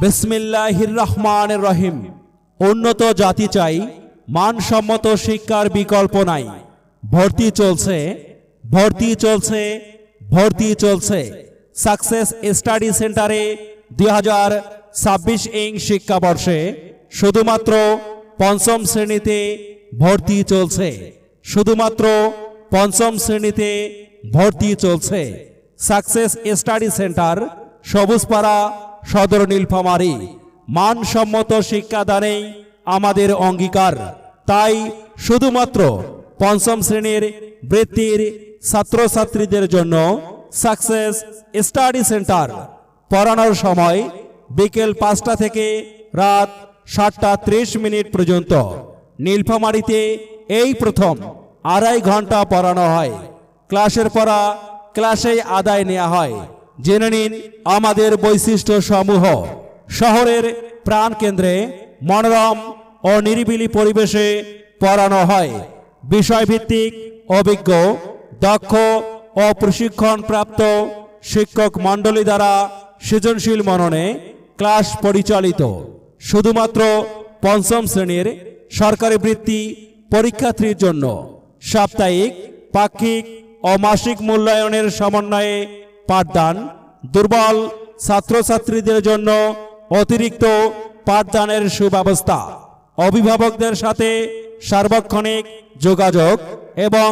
বিসমিল্লাহির রহমানির রহিম। উন্নত জাতি চাই, মানসম্মত শিক্ষার বিকল্প নাই। ভর্তি চলছে, ভর্তি চলছে, ভর্তি চলছে। সাকসেস স্টাডি সেন্টারে 2026 শিক্ষাবর্ষে শুধুমাত্র পঞ্চম শ্রেণীতে ভর্তি চলছে। শুধুমাত্র পঞ্চম শ্রেণীতে ভর্তি চলছে। সাকসেস স্টাডি সেন্টার, সবুজপাড়া, সদর নীলফামারী। মানসম্মত শিক্ষাদানেই আমাদের অঙ্গীকার। তাই শুধুমাত্র পঞ্চম শ্রেণীর বৃত্তির ছাত্রছাত্রীদের জন্য সাকসেস স্টাডি সেন্টার। পড়ানোর সময় বিকেল 5টা থেকে রাত 7টা 30 পর্যন্ত। নীলফামারীতে এই প্রথম 2.5 ঘন্টা পড়ানো হয়। ক্লাসের পড়া ক্লাসেই আদায় নেওয়া হয়। জেনে নিন আমাদের বৈশিষ্ট্য সমূহ। শহরের প্রাণকেন্দ্রে মনোরম ও নিরিবিলি পরিবেশে পড়ানো হয়। বিষয়ভিত্তিক অভিজ্ঞ, দক্ষ ও প্রশিক্ষণপ্রাপ্ত শিক্ষক মণ্ডলী দ্বারা সৃজনশীল মননে ক্লাস পরিচালিত। শুধুমাত্র পঞ্চম শ্রেণীর সরকারি বৃত্তি পরীক্ষার্থীর জন্য সাপ্তাহিক, পাক্ষিক ও মাসিক মূল্যায়নের সমন্বয়ে পাঠদান। দুর্বল ছাত্রছাত্রীদের জন্য অতিরিক্ত পাঠদানের সুব্যবস্থা। অভিভাবকদের সাথে সার্বক্ষণিক যোগাযোগ এবং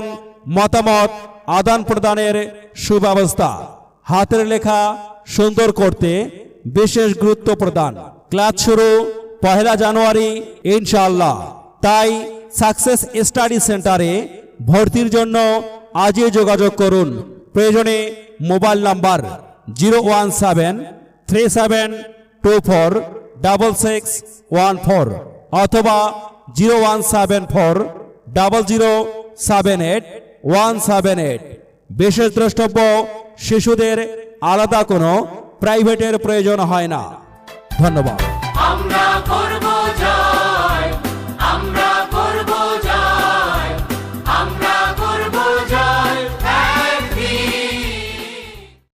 মতামত আদান প্রদানের সুব্যবস্থা। হাতের লেখা সুন্দর করতে বিশেষ গুরুত্ব প্রদান। ক্লাস শুরু 1 জানুয়ারি ইনশাআল্লাহ। তাই সাকসেস স্টাডি সেন্টারে ভর্তির জন্য আজই যোগাযোগ করুন। প্রয়োজনে মোবাইল নাম্বার 01737246614 অথবা 01740078178। বিশেষ দ্রষ্টব্য, শিশুদের আলাদা কোনো প্রাইভেটের প্রয়োজন হয় না। ধন্যবাদ।